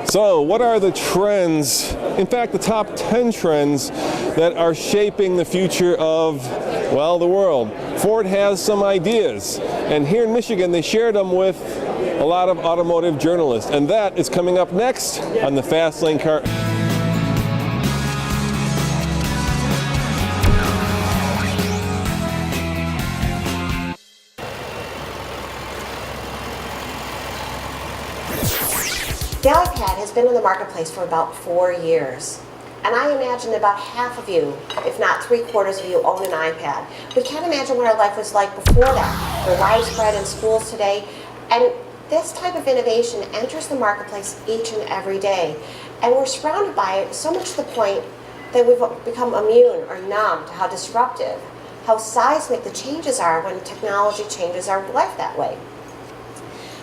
So, what are the trends, in fact, the top 10 trends that are shaping the future of, well, the world? Ford has some ideas, and here in Michigan, they shared them with a lot of automotive journalists, and that is coming up next on the Fast Lane Car. The iPad has been in the marketplace for about 4 years. And I imagine about half of you, if not 3/4 of you, own an iPad. We can't imagine what our life was like before that. They're widespread in schools today. And this type of innovation enters the marketplace each and every day. And we're surrounded by it so much to the point that we've become immune or numb to how disruptive, how seismic the changes are when technology changes our life that way.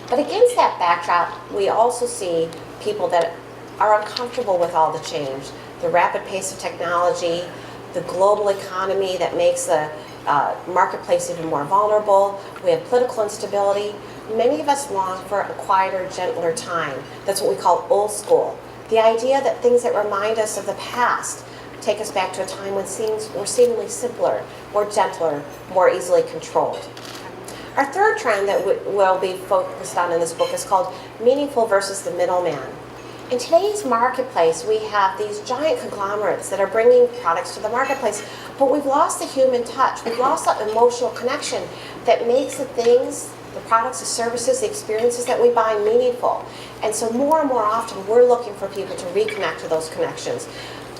But against that backdrop, we also see people that are uncomfortable with all the change, the rapid pace of technology, the global economy that makes the marketplace even more vulnerable. We have political instability. Many of us long for a quieter, gentler time. That's what we call old school. The idea that things that remind us of the past take us back to a time when things were seemingly simpler, more gentler, more easily controlled. Our third trend that we'll be focused on in this book is called meaningful versus the middleman. In today's marketplace, we have these giant conglomerates that are bringing products to the marketplace, but we've lost the human touch. We've lost that emotional connection that makes the things, the products, the services, the experiences that we buy meaningful. And so more and more often, we're looking for people to reconnect to those connections.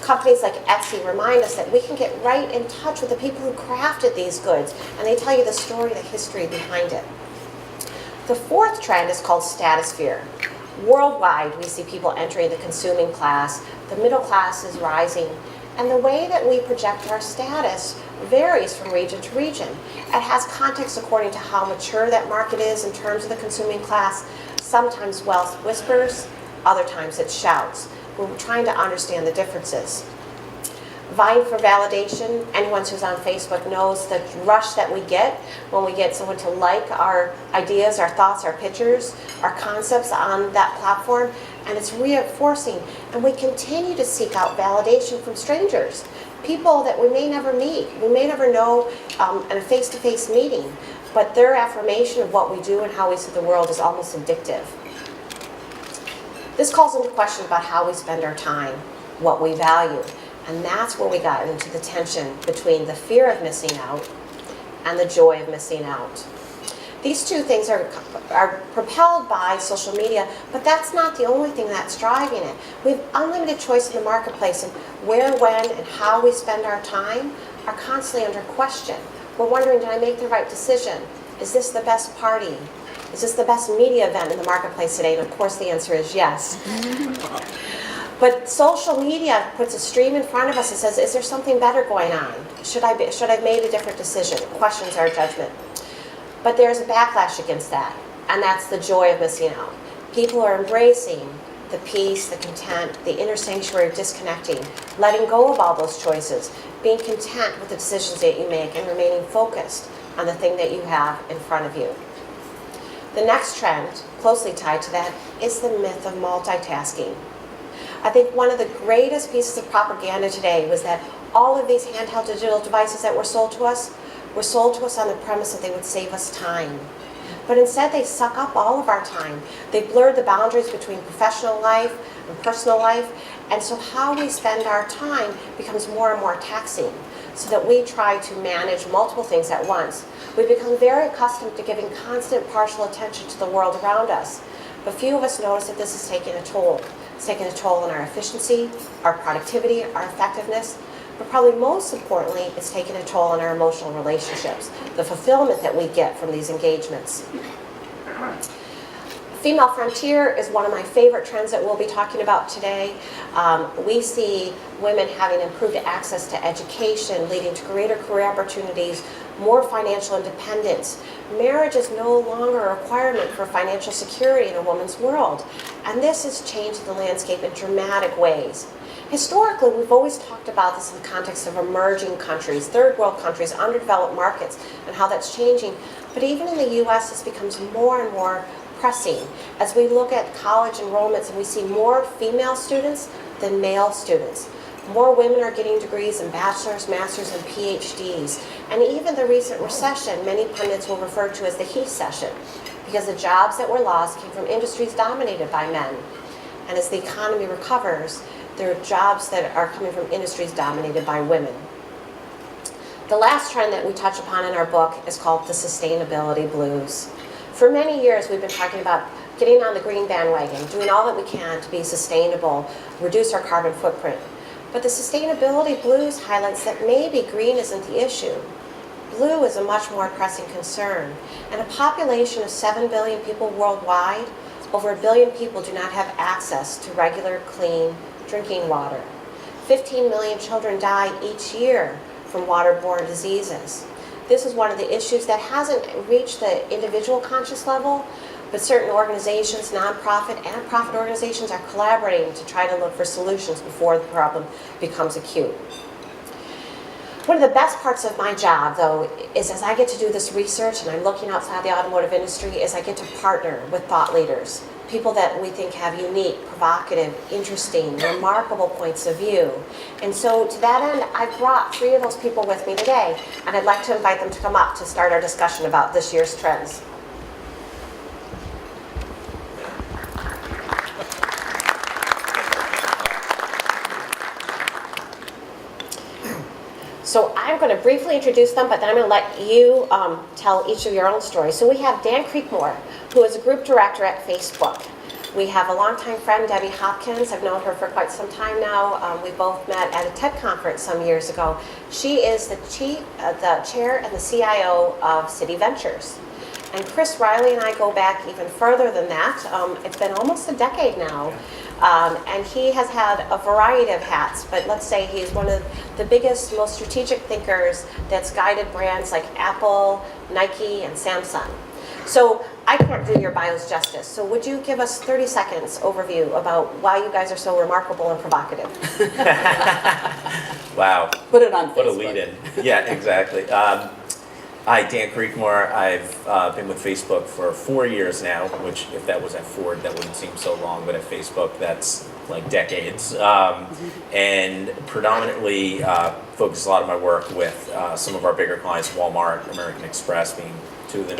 Companies like Etsy remind us that we can get right in touch with the people who crafted these goods, and they tell you the story, the history behind it. The fourth trend is called statosphere. Worldwide, we see people entering the consuming class, the middle class is rising, and the way that we project our status varies from region to region. It has context according to how mature that market is in terms of the consuming class. Sometimes wealth whispers, other times it shouts. We're trying to understand the differences. Vying for validation, anyone who's on Facebook knows the rush that we get when we get someone to like our ideas, our thoughts, our pictures, our concepts on that platform, and it's reinforcing. And we continue to seek out validation from strangers, people that we may never meet, we may never know in a face-to-face meeting, but their affirmation of what we do and how we see the world is almost addictive. This calls into question about how we spend our time, what we value, and that's where we got into the tension between the fear of missing out and the joy of missing out. These two things are propelled by social media, but that's not the only thing that's driving it. We have unlimited choice in the marketplace, and where, when, and how we spend our time are constantly under question. We're wondering, did I make the right decision? Is this the best party? Is this the best media event in the marketplace today? And of course the answer is yes. But social media puts a stream in front of us and says, is there something better going on? Should I have made a different decision? It questions our judgment. But there's a backlash against that, and that's the joy of missing out. People are embracing the peace, the content, the inner sanctuary of disconnecting, letting go of all those choices, being content with the decisions that you make, and remaining focused on the thing that you have in front of you. The next trend, closely tied to that, is the myth of multitasking. I think one of the greatest pieces of propaganda today was that all of these handheld digital devices that were sold to us on the premise that they would save us time. But instead, they suck up all of our time. They blur the boundaries between professional life and personal life, and so how we spend our time becomes more and more taxing, so that we try to manage multiple things at once. We've become very accustomed to giving constant partial attention to the world around us, but few of us notice that this is taking a toll. It's taking a toll on our efficiency, our productivity, our effectiveness, but probably most importantly, it's taking a toll on our emotional relationships, the fulfillment that we get from these engagements. Female frontier is one of my favorite trends that we'll be talking about today. We see women having improved access to education, leading to greater career opportunities, more financial independence. Marriage is no longer a requirement for financial security in a woman's world, and this has changed the landscape in dramatic ways. Historically, we've always talked about this in the context of emerging countries, third world countries, underdeveloped markets, and how that's changing. But even in the US, this becomes more and more pressing as we look at college enrollments and we see more female students than male students. More women are getting degrees in bachelor's, master's, and PhDs. And even the recent recession, many pundits will refer to as the he session, because the jobs that were lost came from industries dominated by men. And as the economy recovers, there are jobs that are coming from industries dominated by women. The last trend that we touch upon in our book is called the sustainability blues. For many years, we've been talking about getting on the green bandwagon, doing all that we can to be sustainable, reduce our carbon footprint. But the sustainability blues highlights that maybe green isn't the issue. Blue is a much more pressing concern. And a population of 7 billion people worldwide, over 1 billion people do not have access to regular, clean drinking water. 15 million children die each year from waterborne diseases. This is one of the issues that hasn't reached the individual conscious level, but certain organizations, nonprofit and profit organizations, are collaborating to try to look for solutions before the problem becomes acute. One of the best parts of my job, though, is as I get to do this research and I'm looking outside the automotive industry, is I get to partner with thought leaders, people that we think have unique, provocative, interesting, remarkable points of view. And so to that end, I've brought 3 of those people with me today, and I'd like to invite them to come up to start our discussion about this year's trends. So I'm going to briefly introduce them, but then I'm going to let you tell each of your own stories. So we have Dan Creekmore, who is a group director at Facebook. We have a longtime friend, Debbie Hopkins. I've known her for quite some time now. We both met at a TED conference some years ago. She is the chair and the CIO of City Ventures. And Chris Riley and I go back even further than that. It's been almost a decade now. And he has had a variety of hats, but let's say he's one of the biggest, most strategic thinkers that's guided brands like Apple, Nike, and Samsung. So I can't do your bios justice. So would you give us 30 seconds overview about why you guys are so remarkable and provocative? Wow. Put it on Facebook. What a lead-in. Yeah, exactly. Hi, Dan Creekmore. I've been with Facebook for 4 years now, which if that was at Ford, that wouldn't seem so long, but at Facebook, that's like decades. And predominantly focus a lot of my work with some of our bigger clients, Walmart, American Express being 2 of the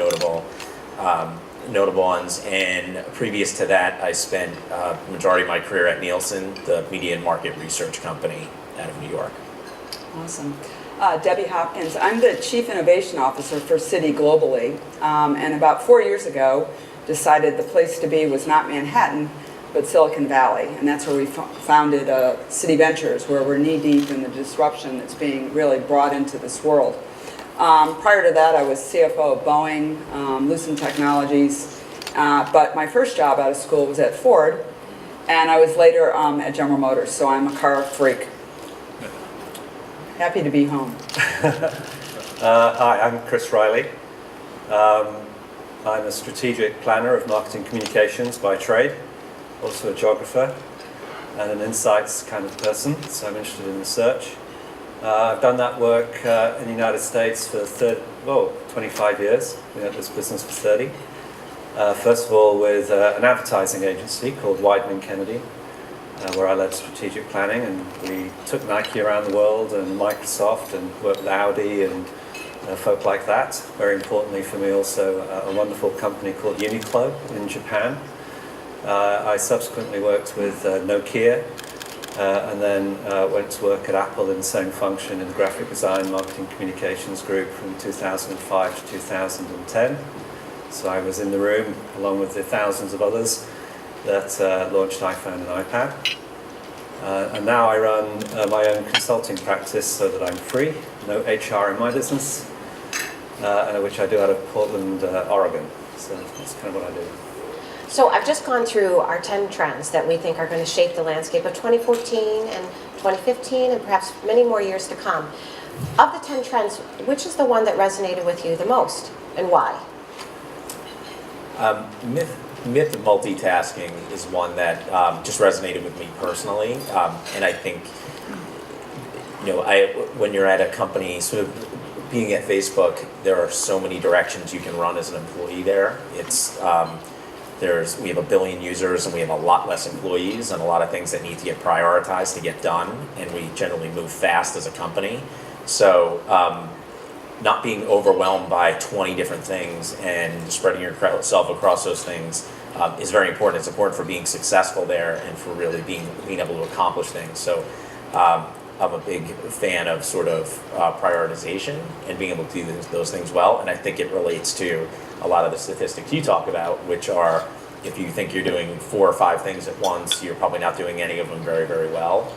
notable ones. And previous to that, I spent the majority of my career at Nielsen, the media and market research company out of New York. Awesome. Debbie Hopkins. I'm the Chief Innovation Officer for Citi globally, and about 4 years ago decided the place to be was not Manhattan, but Silicon Valley, and that's where we founded City Ventures, where we're knee-deep in the disruption that's being really brought into this world. Prior to that, I was CFO of Boeing, Lucent Technologies, but my first job out of school was at Ford, and I was later at General Motors, so I'm a car freak. Happy to be home. Hi, I'm Chris Riley. I'm a strategic planner of marketing communications by trade, also a geographer and an insights kind of person, so I'm interested in research. I've done that work in the United States for 25 years. Been at this business for 30. First of all with an advertising agency called Wieden & Kennedy, where I led strategic planning, and we took Nike around the world and Microsoft and worked with Audi and folk like that. Very importantly for me also a wonderful company called Uniqlo in Japan. I subsequently worked with Nokia and then went to work at Apple in the same function in the graphic design marketing communications group from 2005 to 2010. So I was in the room along with the thousands of others that launched iPhone and iPad. And now I run my own consulting practice so that I'm free, no HR in my business, which I do out of Portland, Oregon. So that's kind of what I do. So I've just gone through our 10 trends that we think are going to shape the landscape of 2014 and 2015 and perhaps many more years to come. Of the 10 trends, which is the one that resonated with you the most and why? Myth of multitasking is one that just resonated with me personally, and I think when you're at a company, sort of being at Facebook, there are so many directions you can run as an employee there. It's we have 1 billion users and we have a lot less employees and a lot of things that need to get prioritized to get done, and we generally move fast as a company. So not being overwhelmed by 20 different things and spreading yourself across those things is very important. It's important for being successful there and for really being able to accomplish things. So I'm a big fan of sort of prioritization and being able to do those things well. And I think it relates to a lot of the statistics you talk about, which are if you think you're doing 4 or 5 things at once, you're probably not doing any of them very, very well.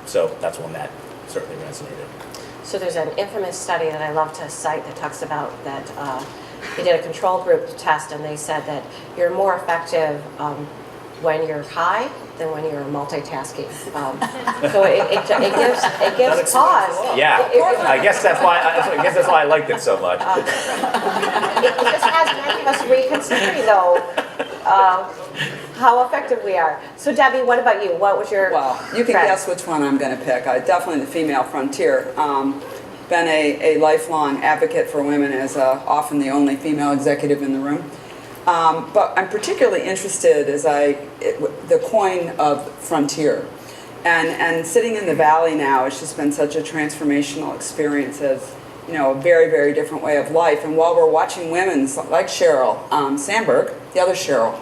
So that's one that certainly resonated. So there's an infamous study that I love to cite that talks about that they did a control group test, and they said that you're more effective when you're high than when you're multitasking. So it gives pause. Yeah, I guess that's why I liked it so much. It just has many of us reconsidering, though, how effective we are. So Debbie, what about you? What was your Well, you can trend? guess which one I'm going to pick. Definitely the female frontier. Been a lifelong advocate for women as often the only female executive in the room. But I'm particularly interested as the coin of frontier. And sitting in the Valley now, it's just been such a transformational experience as, you know, a very, very different way of life. And while we're watching women like Sheryl Sandberg, the other Sheryl,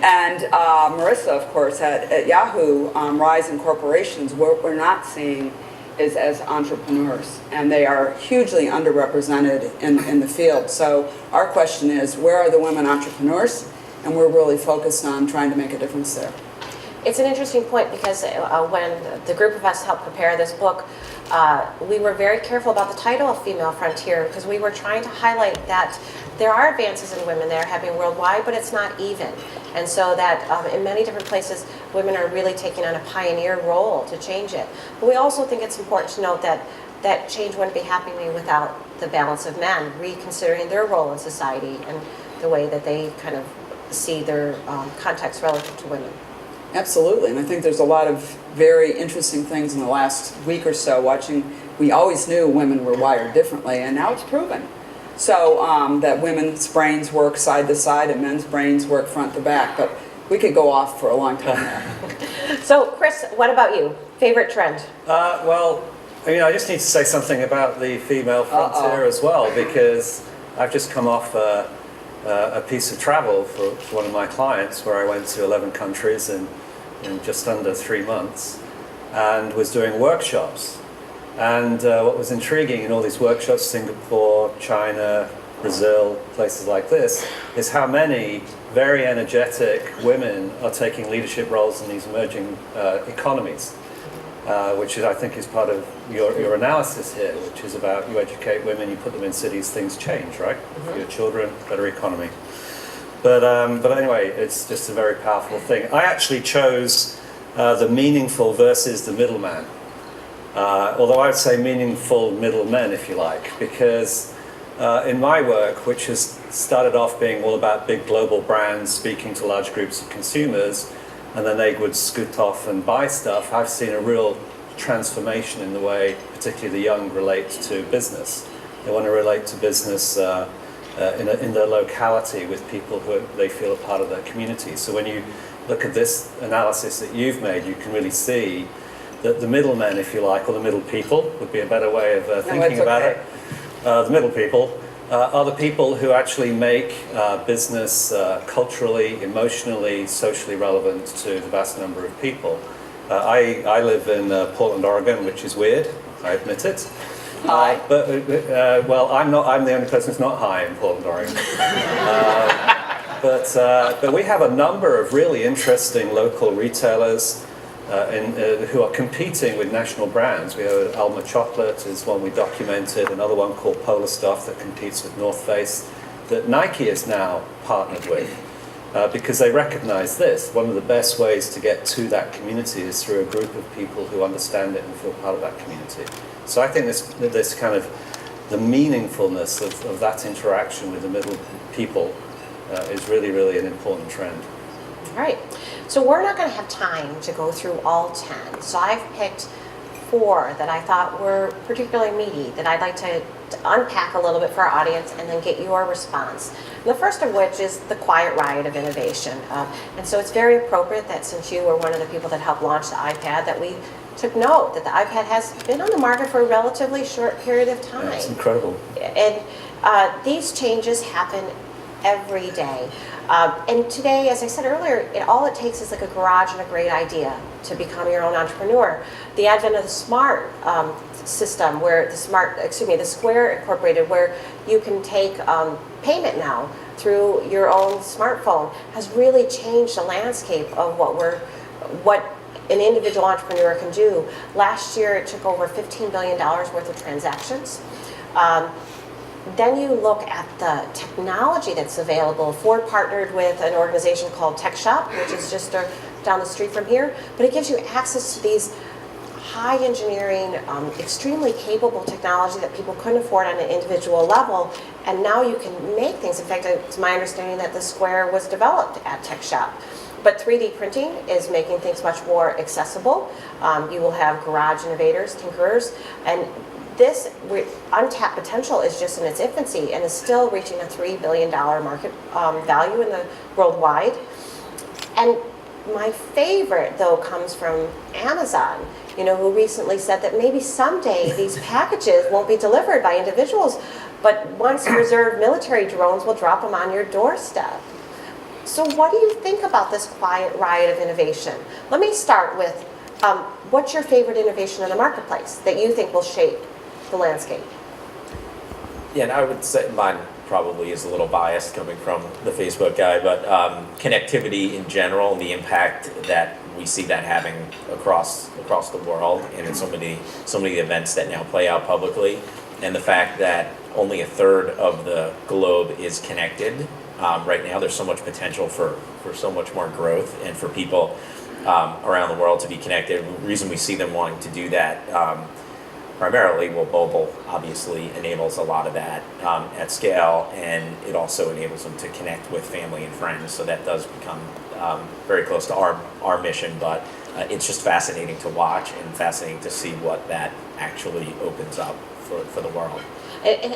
and Marissa, of course, at Yahoo, rise in corporations, what we're not seeing is as entrepreneurs, and they are hugely underrepresented in the field. So our question is, where are the women entrepreneurs? And we're really focused on trying to make a difference there. It's an interesting point because when the group of us helped prepare this book, we were very careful about the title of Female Frontier because we were trying to highlight that there are advances in women that are happening worldwide, but it's not even. And so that in many different places, women are really taking on a pioneer role to change it. But we also think it's important to note that that change wouldn't be happening without the balance of men, reconsidering their role in society and the way that they kind of see their context relative to women. Absolutely, and I think there's a lot of very interesting things in the last week or so watching. We always knew women were wired differently, and now it's proven. So that women's brains work side to side and men's brains work front to back, but we could go off for a long time there. So Chris, what about you? Favorite trend? Well, I just need to say something about the female frontier as well, because I've just come off a piece of travel for one of my clients where I went to 11 countries in just under 3 months and was doing workshops. And what was intriguing in all these workshops, Singapore, China, Brazil, places like this, is how many very energetic women are taking leadership roles in these emerging economies, which I think is part of your analysis here, which is about you educate women, you put them in cities, things change, right? For your children, better economy. But anyway, it's just a very powerful thing. I actually chose the meaningful versus the middleman. Although I would say meaningful middlemen, if you like, because in my work, which has started off being all about big global brands speaking to large groups of consumers, and then they would scoot off and buy stuff, I've seen a real transformation in the way particularly the young relate to business. They want to relate to business in their locality with people who they feel are part of their community. So when you look at this analysis that you've made, you can really see that the middlemen, if you like, or the middle people, would be a better way of thinking about it. The middle people are the people who actually make business culturally, emotionally, socially relevant to the vast number of people. I live in Portland, Oregon, which is weird, I admit it. Hi. Well, I'm the only person who's not high in Portland, Oregon. But we have a number of really interesting local retailers who are competing with national brands. We have Alma Chocolate is one we documented, another one called Polar Stuff that competes with North Face that Nike is now partnered with because they recognize this. One of the best ways to get to that community is through a group of people who understand it and feel part of that community. So I think this kind of the meaningfulness of that interaction with the middle people is really, really an important trend. All right. So we're not going to have time to go through all 10. So I've picked 4 that I thought were particularly meaty that I'd like to unpack a little bit for our audience and then get your response. And the first of which is the quiet riot of innovation. And so it's very appropriate that since you were one of the people that helped launch the iPad, that we took note that the iPad has been on the market for a relatively short period of time. It's incredible. And these changes happen every day. And today, as I said earlier, all it takes is like a garage and a great idea to become your own entrepreneur. The advent of the smart system, where the Square Incorporated, where you can take payment now through your own smartphone, has really changed the landscape of what an individual entrepreneur can do. Last year, it took over $15 billion worth of transactions. Then you look at the technology that's available. Ford partnered with an organization called Tech Shop, which is just down the street from here, but it gives you access to these high engineering, extremely capable technology that people couldn't afford on an individual level, and now you can make things. In fact, it's my understanding that the Square was developed at Tech Shop. But 3D printing is making things much more accessible. You will have garage innovators, tinkerers, and this untapped potential is just in its infancy and is still reaching a $3 billion market value in the worldwide. And my favorite, though, comes from Amazon, who recently said that maybe someday these packages won't be delivered by individuals, but once reserved military drones will drop them on your doorstep. So what do you think about this quiet riot of innovation? Let me start with, what's your favorite innovation in the marketplace that you think will shape the landscape? Yeah, and I would say mine probably is a little biased coming from the Facebook guy, but connectivity in general and the impact that we see that having across the world and in so many events that now play out publicly, and the fact that only a third of the globe is connected right now. There's so much potential for so much more growth and for people around the world to be connected. The reason we see them wanting to do that primarily, mobile obviously enables a lot of that at scale, and it also enables them to connect with family and friends. So that does become very close to our mission, but it's just fascinating to watch and fascinating to see what that actually opens up for the world. And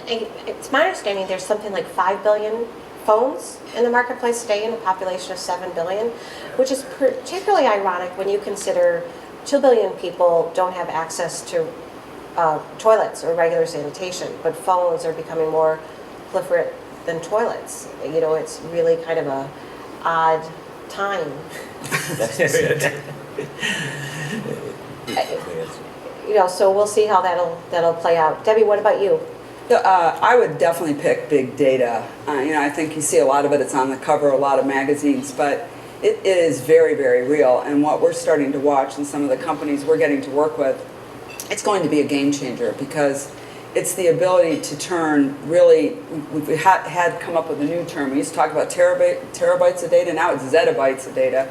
it's my understanding there's something like 5 billion phones in the marketplace today in a population of 7 billion, which is particularly ironic when you consider 2 billion people don't have access to toilets or regular sanitation, but phones are becoming more proliferate than toilets. It's really kind of a odd time. So we'll see how that'll play out. Debbie, what about you? I would definitely pick big data. I think you see a lot of it. It's on the cover of a lot of magazines, but it is very, very real. And what we're starting to watch in some of the companies we're getting to work with, it's going to be a game changer, because it's the ability to turn really, we've had come up with a new term. We used to talk about terabytes of data, now it's zettabytes of data.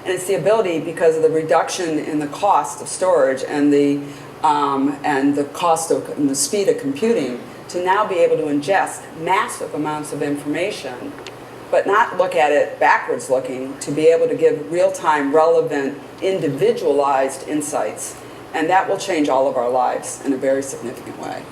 And it's the ability, because of the reduction in the cost of storage and the cost of and the speed of computing, to now be able to ingest massive amounts of information, but not look at it backwards looking, to be able to give real-time, relevant, individualized insights. And that will change all of our lives in a very significant way.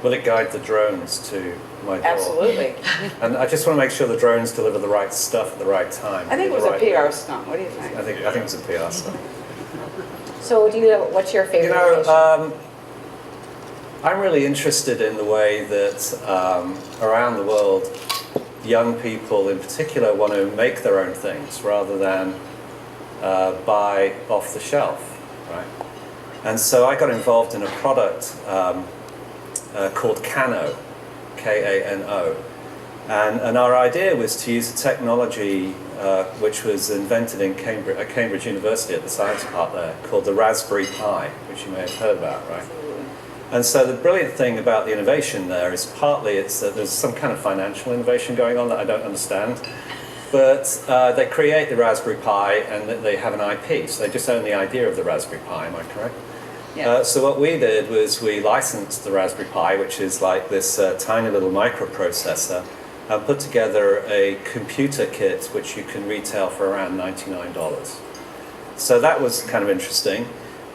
Will it guide the drones to my door? Absolutely. And I just want to make sure the drones deliver the right stuff at the right time. I think it was a PR stunt. What do you think? I think it was a PR stunt. So what's your favorite innovation? I'm really interested in the way that around the world, young people in particular want to make their own things rather than buy off the shelf, right? And so I got involved in a product called Kano, K-A-N-O. And our idea was to use a technology which was invented in at Cambridge University at the science park there, called the Raspberry Pi, which you may have heard about, right? And so the brilliant thing about the innovation there is partly it's that there's some kind of financial innovation going on that I don't understand. But they create the Raspberry Pi and they have an IP, so they just own the idea of the Raspberry Pi, am I correct? Yeah. So what we did was we licensed the Raspberry Pi, which is like this tiny little microprocessor, and put together a computer kit which you can retail for around $99. So that was kind of interesting.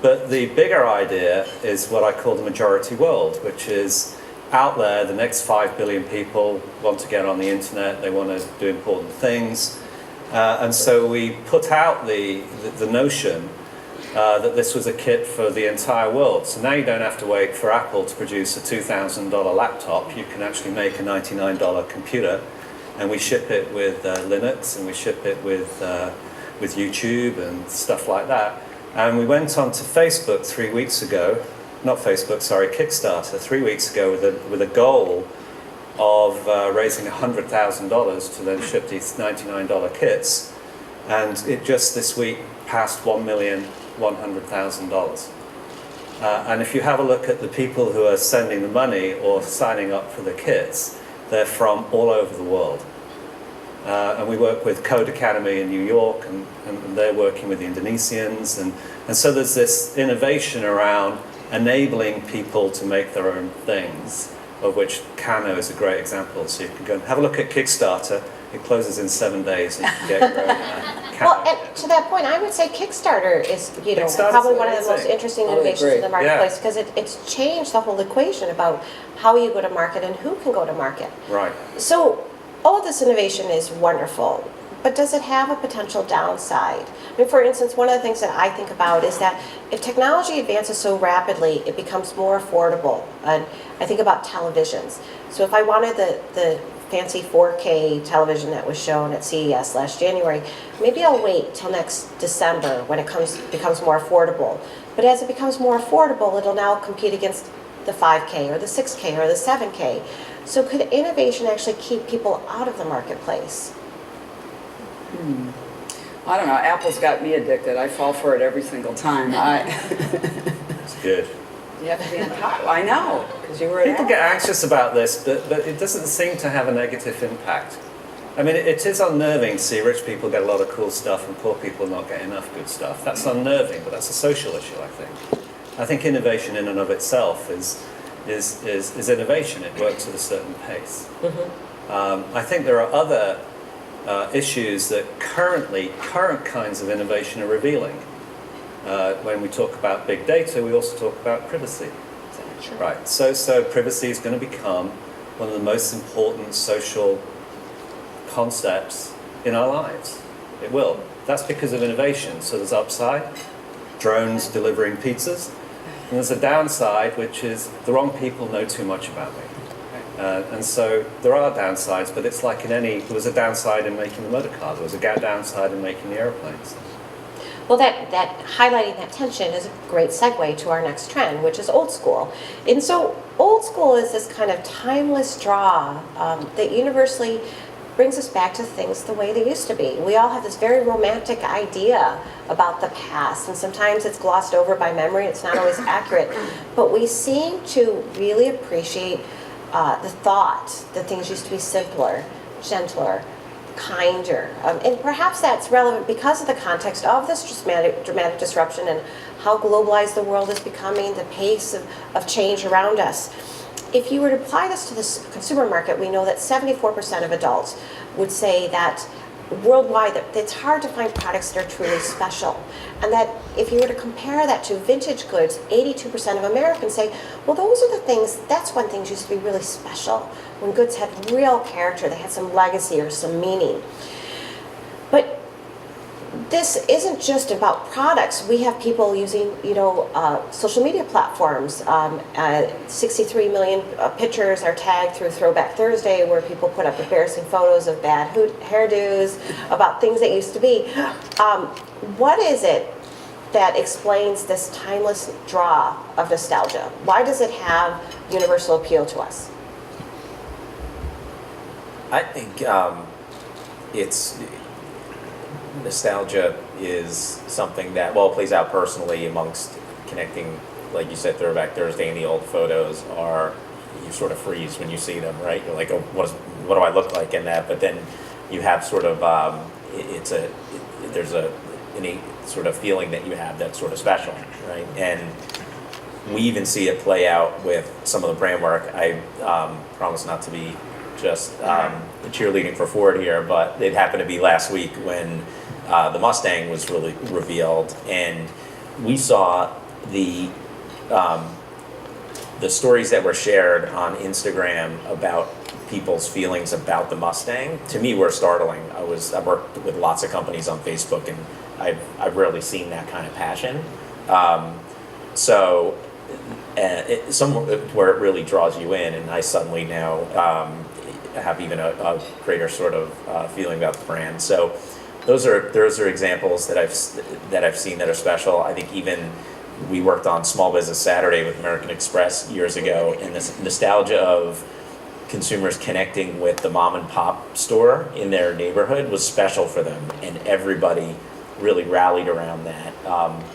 But the bigger idea is what I call the majority world, which is out there, the next 5 billion people want to get on the internet, they want to do important things. And so we put out the notion that this was a kit for the entire world. So now you don't have to wait for Apple to produce a $2,000 laptop. You can actually make a $99 computer, and we ship it with Linux, and we ship it with YouTube and stuff like that. And we went on to Facebook 3 weeks ago, not Facebook, sorry, Kickstarter 3 weeks ago with a goal of raising $100,000 to then ship these $99 kits. And it just this week passed $1,100,000. And if you have a look at the people who are sending the money or signing up for the kits, they're from all over the world. And we work with Code Academy in New York, and they're working with the Indonesians. And so there's this innovation around enabling people to make their own things, of which Kano is a great example. So you can go and have a look at Kickstarter. It closes in 7 days, and you can get your own Kano. Well, and to that point, I would say Kickstarter is, Kickstarter's probably one of the most amazing. interesting I would innovations in the agree. marketplace, because it's changed the whole equation about how you go to market and who can go to market. Right. So all of this innovation is wonderful, but does it have a potential downside? I mean, for instance, one of the things that I think about is that if technology advances so rapidly, it becomes more affordable. And I think about televisions. So if I wanted the fancy 4K television that was shown at CES last January, maybe I'll wait till next December when it becomes more affordable. But as it becomes more affordable, it'll now compete against the 5K or the 6K or the 7K. So could innovation actually keep people out of the marketplace? I don't know, Apple's got me addicted. I fall for it every single time. It's good. You have to be on top. I know, because you were at People get Apple. anxious about this, but it doesn't seem to have a negative impact. I mean, it is unnerving to see rich people get a lot of cool stuff and poor people not get enough good stuff. That's unnerving, but that's a social issue, I think. I think innovation in and of itself is innovation. It works at a certain pace. I think there are other issues that current kinds of innovation are revealing. When we talk about big data, we also talk about privacy. Right. So privacy is going to become one of the most important social concepts in our lives. It will. That's because of innovation. So there's upside, drones delivering pizzas, and there's a downside, which is the wrong people know too much about me. And so there are downsides, but it's like there was a downside in making the motor car, there was a downside in making the airplanes. Well, that highlighting that tension is a great segue to our next trend, which is old school. And so old school is this kind of timeless draw that universally brings us back to things the way they used to be. We all have this very romantic idea about the past, and sometimes it's glossed over by memory. It's not always accurate, but we seem to really appreciate the thought that things used to be simpler, gentler, kinder. And perhaps that's relevant because of the context of this dramatic disruption and how globalized the world is becoming, the pace of change around us. If you were to apply this to the consumer market, we know that 74% of adults would say that worldwide that it's hard to find products that are truly special. And that if you were to compare that to vintage goods, 82% of Americans say, well, those are the things, that's when things used to be really special, when goods had real character, they had some legacy or some meaning. But this isn't just about products. We have people using, social media platforms. 63 million pictures are tagged through Throwback Thursday, where people put up embarrassing photos of bad hairdos, about things that used to be. What is it that explains this timeless draw of nostalgia? Why does it have universal appeal to us? I think it's nostalgia is something that plays out personally amongst connecting, like you said, Throwback Thursday, and the old photos are, you sort of freeze when you see them, right? You're like, oh, what do I look like in that? But then you have sort of there's a innate sort of feeling that you have that's sort of special, right? And we even see it play out with some of the brand work. I promise not to be just cheerleading for Ford here, but it happened to be last week when the Mustang was really revealed, and we saw the stories that were shared on Instagram about people's feelings about the Mustang, to me, were startling. I worked with lots of companies on Facebook, and I've rarely seen that kind of passion. Where it really draws you in, and I suddenly now have even a greater sort of feeling about the brand. So those are examples that I've seen that are special. I think even we worked on Small Business Saturday with American Express years ago, and this nostalgia of consumers connecting with the mom and pop store in their neighborhood was special for them, and everybody really rallied around that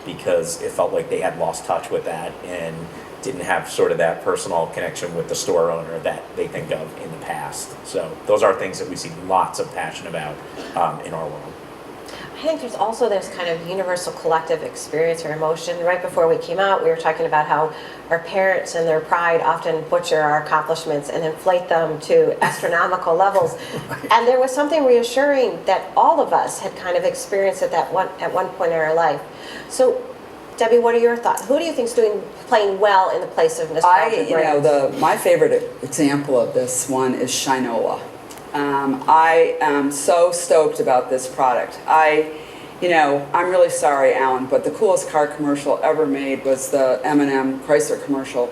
because it felt like they had lost touch with that and didn't have sort of that personal connection with the store owner that they think of in the past. So those are things that we see lots of passion about in our world. I think there's also this kind of universal collective experience or emotion. Right before we came out, we were talking about how our parents and their pride often butcher our accomplishments and inflate them to astronomical levels. And there was something reassuring that all of us had kind of experienced at one point in our life. So, Debbie, what are your thoughts? Who do you think is playing well in the place of nostalgia brands? My favorite example of this one is Shinola. I am so stoked about this product. I'm really sorry, Alan, but the coolest car commercial ever made was the M&M Chrysler commercial.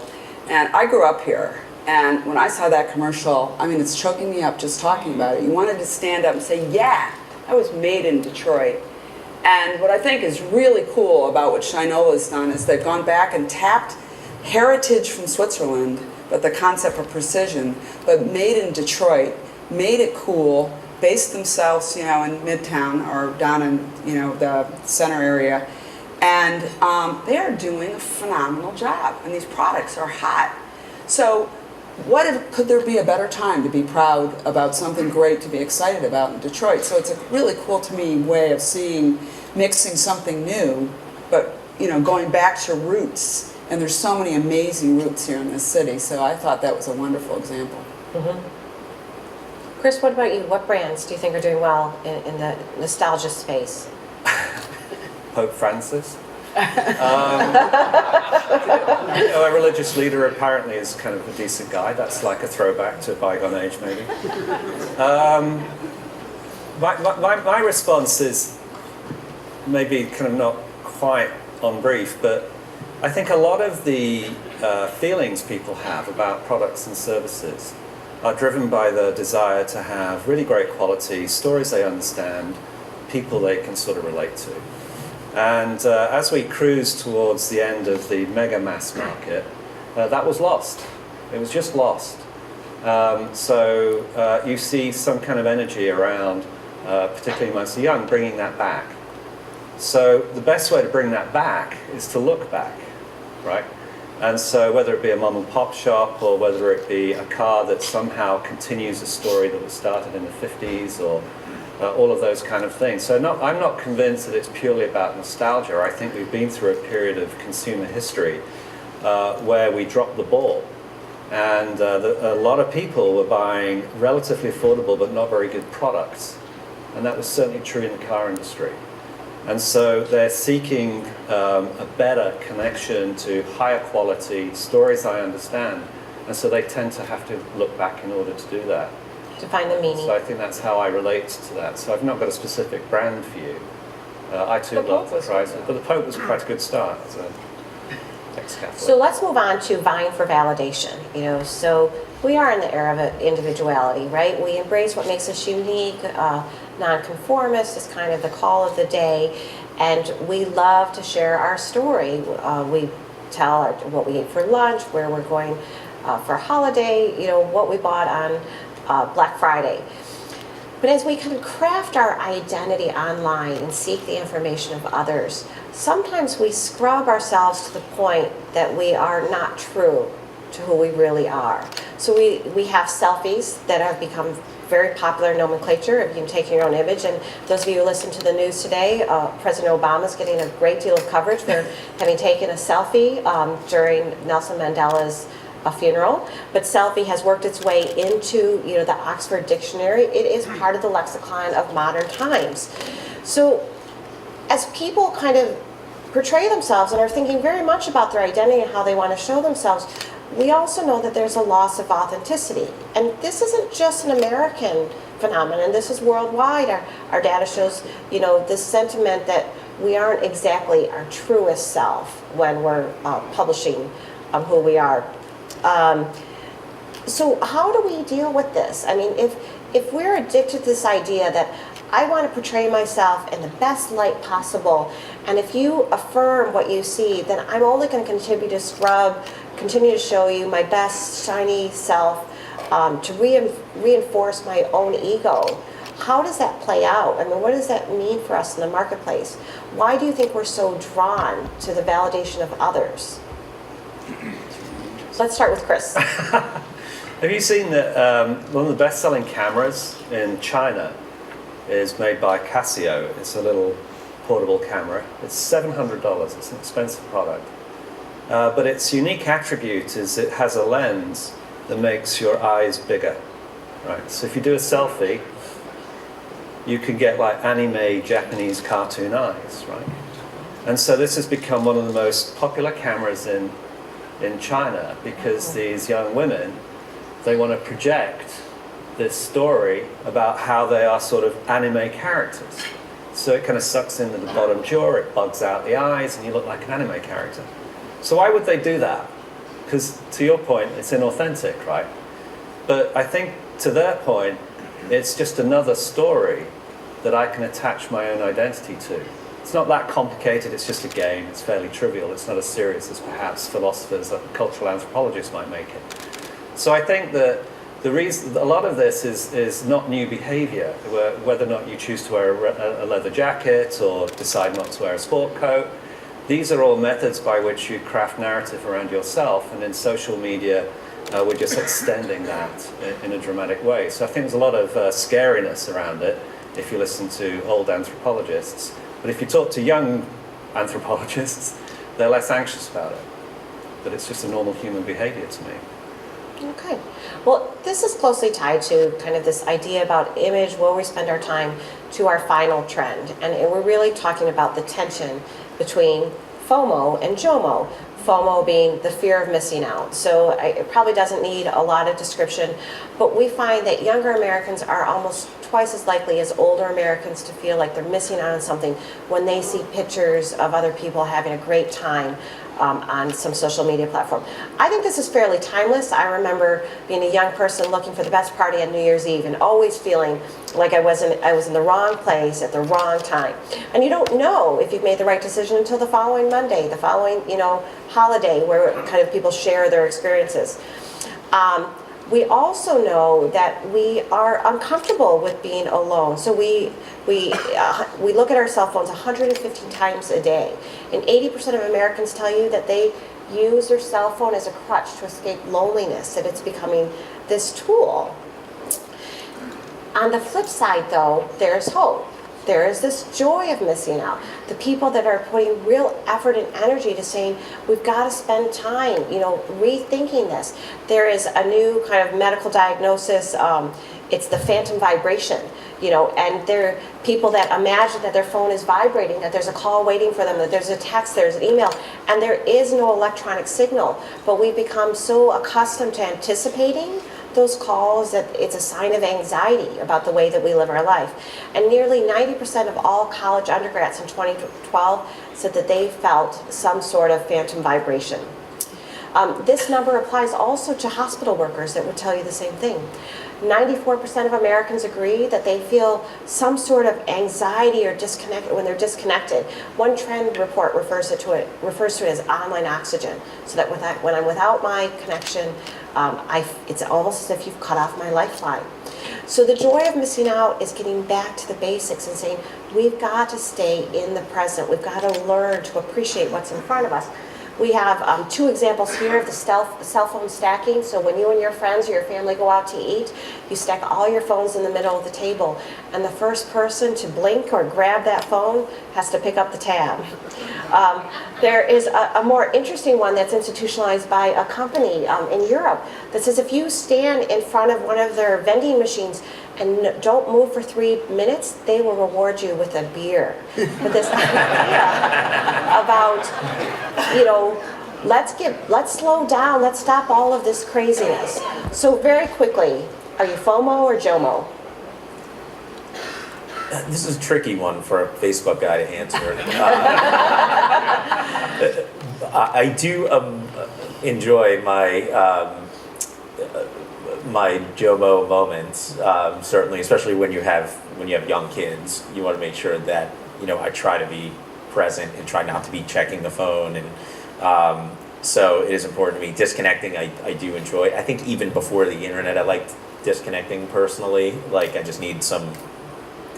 And I grew up here, and when I saw that commercial, it's choking me up just talking about it. You wanted to stand up and say, yeah, that was made in Detroit. And what I think is really cool about what Shinola's done is they've gone back and tapped heritage from Switzerland, but the concept of precision, but made in Detroit, made it cool, based themselves, in Midtown or down in, the center area, and they are doing a phenomenal job. And these products are hot. So, could there be a better time to be proud about something great to be excited about in Detroit? So it's a really cool to me way of mixing something new, but going back to roots. And there's so many amazing roots here in this city. So I thought that was a wonderful example. Mm-hmm. Chris, what about you? What brands do you think are doing well in the nostalgia space? Pope Francis. A religious leader apparently is kind of a decent guy. That's like a throwback to a bygone age, maybe. My response is maybe kind of not quite on brief, but I think a lot of the feelings people have about products and services are driven by the desire to have really great quality, stories they understand, people they can sort of relate to. And as we cruise towards the end of the mega mass market, that was lost. It was just lost. So you see some kind of energy around, particularly amongst the young, bringing that back. So the best way to bring that back is to look back, right? And so whether it be a mom and pop shop or whether it be a car that somehow continues a story that was started in the 50s or all of those kind of things. So I'm not convinced that it's purely about nostalgia. I think we've been through a period of consumer history where we dropped the ball. And a lot of people were buying relatively affordable but not very good products. And that was certainly true in the car industry. And so they're seeking a better connection to higher quality stories I understand. And so they tend to have to look back in order to do that. To find the meaning. So I think that's how I relate to that. So I've not got a specific brand for you. I too love the Chrysler, but the Pope was quite a good start. So let's move on to vying for validation. So we are in the era of individuality, right? We embrace what makes us unique. Nonconformist is kind of the call of the day, and we love to share our story. We tell what we ate for lunch, where we're going for a holiday, what we bought on Black Friday. But as we kind of craft our identity online and seek the information of others, sometimes we scrub ourselves to the point that we are not true to who we really are. So we have selfies that have become very popular nomenclature of you taking your own image. And those of you who listen to the news today, President Obama is getting a great deal of coverage for having taken a selfie during Nelson Mandela's funeral. But selfie has worked its way into the Oxford Dictionary. It is part of the lexicon of modern times. So as people kind of portray themselves and are thinking very much about their identity and how they want to show themselves, we also know that there's a loss of authenticity. And this isn't just an American phenomenon, this is worldwide. Our data shows, this sentiment that we aren't exactly our truest self when we're publishing who we are. So how do we deal with this? I mean, if we're addicted to this idea that I want to portray myself in the best light possible, and if you affirm what you see, then I'm only going to continue to show you my best shiny self, to reinforce my own ego. How does that play out? I mean, what does that mean for us in the marketplace? Why do you think we're so drawn to the validation of others? Let's start with Chris. Have you seen that one of the best-selling cameras in China is made by Casio? It's a little portable camera. It's $700. It's an expensive product. But its unique attribute is it has a lens that makes your eyes bigger. Right? So if you do a selfie, you can get like anime Japanese cartoon eyes, right? And so this has become one of the most popular cameras in China because these young women, they want to project this story about how they are sort of anime characters. So it kind of sucks into the bottom jaw, it bugs out the eyes, and you look like an anime character. So why would they do that? Because to your point, it's inauthentic, right? But I think to their point, it's just another story that I can attach my own identity to. It's not that complicated, it's just a game, it's fairly trivial, it's not as serious as perhaps philosophers or cultural anthropologists might make it. So I think that the reason, a lot of this is not new behavior, whether or not you choose to wear a leather jacket or decide not to wear a sport coat. These are all methods by which you craft narrative around yourself, and in social media, we're just extending that in a dramatic way. So I think there's a lot of scariness around it if you listen to old anthropologists. But if you talk to young anthropologists, they're less anxious about it. But it's just a normal human behavior to me. Okay. Well, this is closely tied to kind of this idea about image, where we spend our time, to our final trend. And we're really talking about the tension between FOMO and JOMO. FOMO being the fear of missing out. So it probably doesn't need a lot of description, but we find that younger Americans are almost twice as likely as older Americans to feel like they're missing out on something when they see pictures of other people having a great time on some social media platform. I think this is fairly timeless. I remember being a young person looking for the best party on New Year's Eve and always feeling like I was in the wrong place at the wrong time. And you don't know if you've made the right decision until the following Monday, the following holiday, where kind of people share their experiences. We also know that we are uncomfortable with being alone. So we look at our cell phones 115 times a day. And 80% of Americans tell you that they use their cell phone as a crutch to escape loneliness, that it's becoming this tool. On the flip side, though, there's hope. There is this joy of missing out. The people that are putting real effort and energy to saying, we've got to spend time, rethinking this. There is a new kind of medical diagnosis. It's the phantom vibration, and there are people that imagine that their phone is vibrating, that there's a call waiting for them, that there's a text, there's an email, and there is no electronic signal. But we've become so accustomed to anticipating those calls that it's a sign of anxiety about the way that we live our life. And nearly 90% of all college undergrads in 2012 said that they felt some sort of phantom vibration. This number applies also to hospital workers that would tell you the same thing. 94% of Americans agree that they feel some sort of anxiety or disconnect when they're disconnected. One trend report refers to it as online oxygen, so that when I'm without my connection, it's almost as if you've cut off my lifeline. So the joy of missing out is getting back to the basics and saying, we've got to stay in the present. We've got to learn to appreciate what's in front of us. We have two examples here of the cell phone stacking. So when you and your friends or your family go out to eat, you stack all your phones in the middle of the table. And the first person to blink or grab that phone has to pick up the tab. There is a more interesting one that's institutionalized by a company in Europe that says if you stand in front of one of their vending machines and don't move for 3 minutes, they will reward you with a beer. But this idea about, let's slow down, let's stop all of this craziness. So very quickly, are you FOMO or JOMO? This is a tricky one for a Facebook guy to answer. I do enjoy my JOMO moments, certainly, especially when you have young kids. You want to make sure that I try to be present and try not to be checking the phone, and so it is important to me. Disconnecting, I do enjoy. I think even before the internet, I liked disconnecting personally. Like I just need to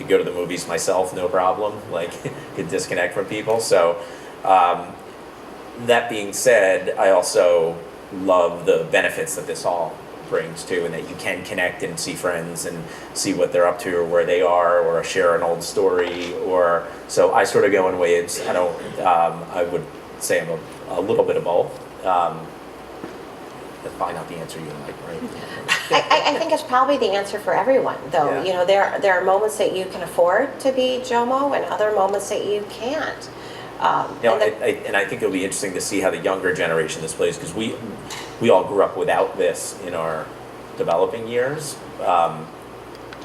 go to the movies myself, no problem. Like could disconnect from people. So that being said, I also love the benefits that this all brings too, and that you can connect and see friends and see what they're up to or where they are, or share an old story, or so I sort of go in waves. I don't. I would say I'm a little bit of both. That's probably not the answer you like, right? I think it's probably the answer for everyone, though. Yeah. There are moments that you can afford to be JOMO, and other moments that you can't. And I think it'll be interesting to see how the younger generation displays, because we all grew up without this in our developing years,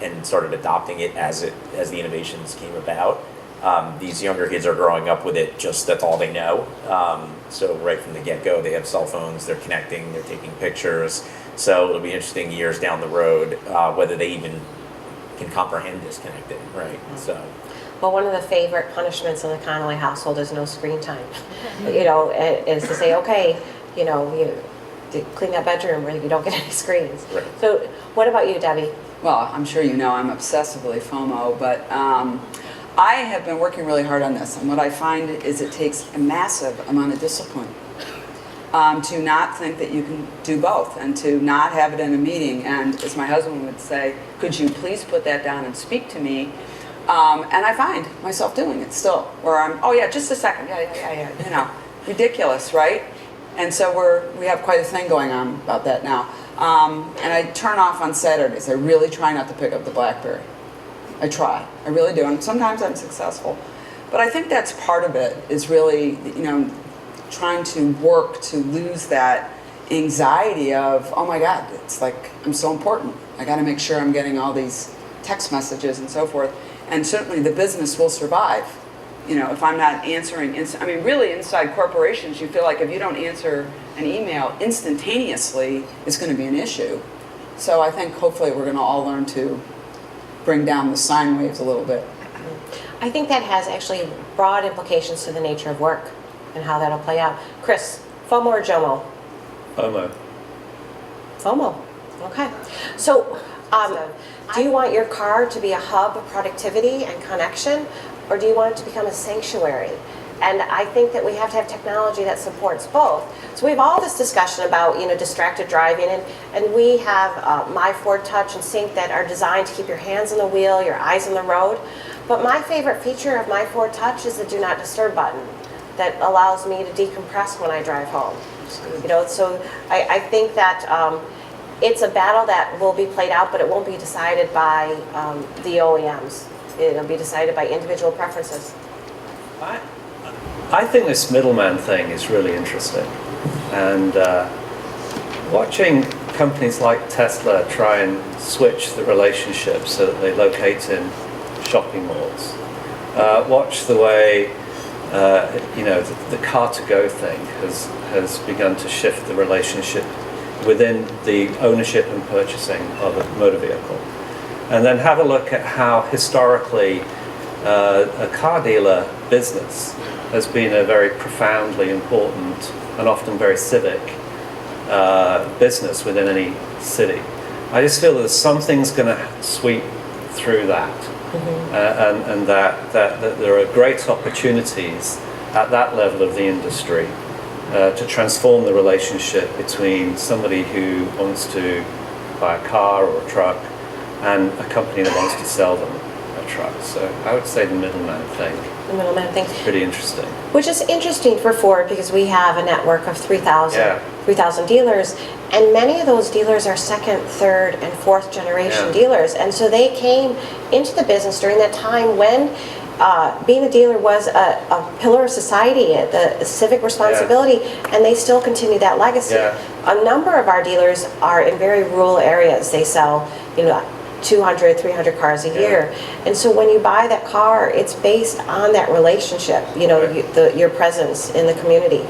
and started adopting it as the innovations came about. These younger kids are growing up with it, just that's all they know. So right from the get-go, they have cell phones, they're connecting, they're taking pictures. So it'll be interesting years down the road whether they even can comprehend disconnected, right? So. Well, one of the favorite punishments in the Connolly household is no screen time. Is to say, okay, you clean that bedroom where you don't get any screens. Right. So what about you, Debbie? Well, I'm sure I'm obsessively FOMO, but I have been working really hard on this, and what I find is it takes a massive amount of discipline to not think that you can do both, and to not have it in a meeting. And as my husband would say, could you please put that down and speak to me? And I find myself doing it still, where I'm, oh yeah, just a second, yeah, ridiculous, right? And so we have quite a thing going on about that now. And I turn off on Saturdays. I really try not to pick up the BlackBerry. I try, I really do, and sometimes I'm successful. But I think that's part of it, is really, trying to work to lose that anxiety of, oh my God, it's like I'm so important. I got to make sure I'm getting all these text messages and so forth. And certainly the business will survive, if I'm not answering. Really inside corporations, you feel like if you don't answer an email instantaneously, it's going to be an issue. So I think hopefully we're going to all learn to bring down the sine waves a little bit. I think that has actually broad implications to the nature of work and how that'll play out. Chris, FOMO or JOMO? FOMO. FOMO. Okay. So, do you want your car to be a hub of productivity and connection, or do you want it to become a sanctuary? And I think that we have to have technology that supports both. So we have all this discussion about distracted driving, and we have My Ford Touch and Sync that are designed to keep your hands on the wheel, your eyes on the road. But my favorite feature of My Ford Touch is the Do Not Disturb button that allows me to decompress when I drive home. So I think that it's a battle that will be played out, but it won't be decided by the OEMs. It'll be decided by individual preferences. I think this middleman thing is really interesting, and watching companies like Tesla try and switch the relationship so that they locate in shopping malls. Watch the way the car-to-go thing has begun to shift the relationship within the ownership and purchasing of a motor vehicle, and then have a look at how historically a car dealer business has been a very profoundly important and often very civic business within any city. I just feel that something's going to sweep through that, and that there are great opportunities at that level of the industry to transform the relationship between somebody who wants to buy a car or a truck and a company that wants to sell them a truck. So I would say the middleman thing the middleman thing. Pretty interesting. Which is interesting for Ford because we have a network of 3,000 Yeah. 3,000 dealers, and many of those dealers are second, third, and fourth generation Yeah. dealers. And so they came into the business during that time when being a dealer was a pillar of society, the civic responsibility, and they still continue that legacy. Yeah. A number of our dealers are in very rural areas. They sell, 200, 300 cars a year. And so when you buy that car, it's based on that relationship, Right. your presence in the community.